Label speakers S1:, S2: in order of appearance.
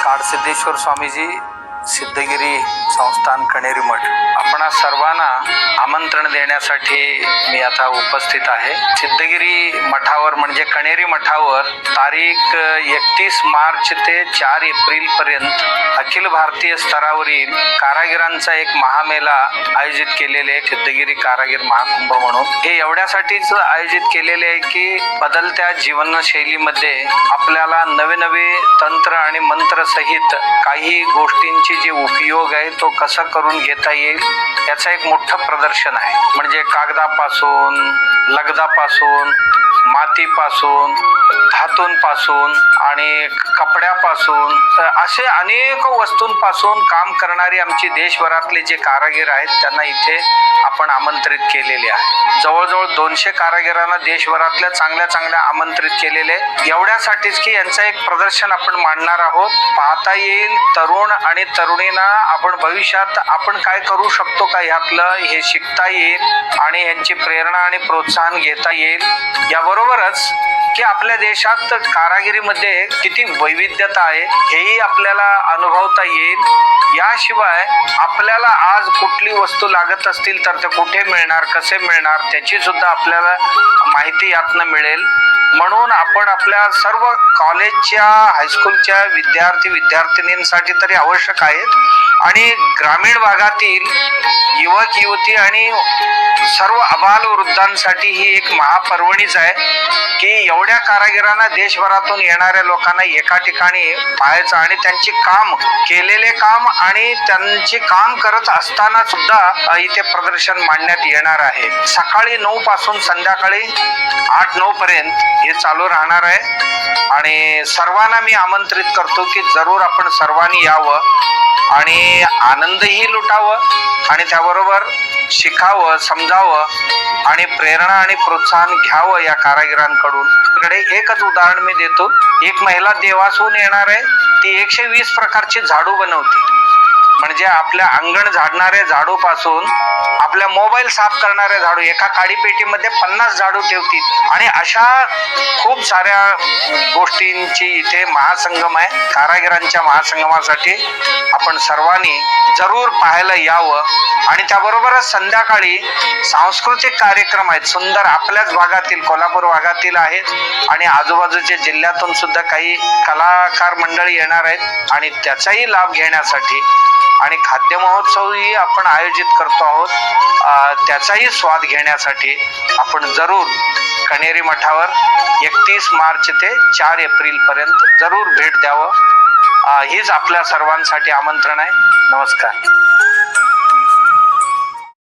S1: काडसिद्धेश्वर स्वामीजी सिद्धगिरी संस्थान कणेरी मठ आपणा सर्वांना आमंत्रण देण्यासाठी मी आता उपस्थित आहे। सिद्धगिरी मठावर म्हणजे कणेरी मठावर तारीख 31 मार्च ते 4 एप्रिल पर्यंत अखिल भारतीय स्तरावरील कारागिरांचा एक महामेळा आयोजित केलेले आहे, सिद्धगिरी कारागीर महाकुंभ म्हणून। हे एवढ्यासाठीच आयोजित केलेले आहे की बदलत्या जीवनशैलीमध्ये आपल्याला नवे नवे तंत्र आणि मंत्र सहित काही गोष्टींची जे उपयोग आहे तो कसा करून घेता येईल याचा एक मोठं प्रदर्शन आहे। म्हणजे कागदापासून, लगदापासून, मातीपासून, धातूंपासून आणि कपड्यापासून असे अनेक वस्तूंपासून काम करणारी आमची देशभरातले जे कारागीर आहेत त्यांना इथे आपण आमंत्रित केलेले आहे। जवळजवळ 200 कारागिरांना देशभरातल्या चांगल्या आमंत्रित केलेले, एवढ्यासाठीच की यांचं एक प्रदर्शन आपण मांडणार आहोत। पाहता येईल तरुण आणि तरुणींना आपण भविष्यात आपण काय करू शकतो का यातलं हे शिकता येईल आणि यांची प्रेरणा आणि प्रोत्साहन घेता येईल। याबरोबरच की आपल्या देशात कारागिरीमध्ये किती वैविध्यता आहे हेही आपल्याला अनुभवता येईल। याशिवाय आपल्याला आज कुठली वस्तू लागत असतील तर ते कुठे मिळणार, कसे मिळणार त्याची सुद्धा आपल्याला माहिती यातनं मिळेल। म्हणून आपण आपल्या सर्व कॉलेजच्या, हायस्कूलच्या विद्यार्थी-विद्यार्थिनींसाठी तरी आवश्यक आहेत आणि ग्रामीण भागातील युवक युवती आणि सर्व अबाल वृद्धांसाठी ही एक महापर्वणीच आहे की एवढ्या कारागिरांना देशभरातून येणाऱ्या लोकांना एका ठिकाणी पाहायचं आणि त्यांची काम केलेले काम आणि त्यांचे काम करत असताना सुद्धा इथे प्रदर्शन मांडण्यात येणार आहे। सकाळी 9 पासून संध्याकाळी 8-9 पर्यंत हे चालू राहणार आहे आणि सर्वांना मी आमंत्रित करतो की जरूर आपण सर्वांनी यावं आणि आनंदही लुटावं आणि त्याबरोबर शिकावं, समजावं आणि प्रेरणा आणि प्रोत्साहन घ्यावं या कारागिरांकडून। इकडे एकच उदाहरण मी देतो। एक महिला देवासून येणार आहे, ती 120 प्रकारची झाडू बनवते। म्हणजे आपल्या अंगण झाडणारे झाडू पासून आपल्या मोबाईल साफ करणारे झाडू, एका काडीपेटीमध्ये 50 झाडू ठेवतील आणि अशा खूप साऱ्या गोष्टींची इथे महासंगम आहे। कारागिरांच्या महासंगमासाठी आपण सर्वांनी जरूर पाहायला यावं आणि त्याबरोबरच संध्याकाळी सांस्कृतिक कार्यक्रम आहेत सुंदर, आपल्याच भागातील कोल्हापूर भागातील आहेत आणि आजूबाजूच्या जिल्ह्यातून सुद्धा काही कलाकार मंडळी येणार आहेत आणि त्याचाही लाभ घेण्यासाठी आणि खाद्य महोत्सवही आपण आयोजित करतो आहोत, त्याचाही स्वाद घेण्यासाठी आपण जरूर कणेरी मठावर 31 मार्च ते 4 एप्रिल पर्यंत जरूर भेट द्यावं। हीच आपल्या सर्वांसाठी आमंत्रण आहे। नमस्कार।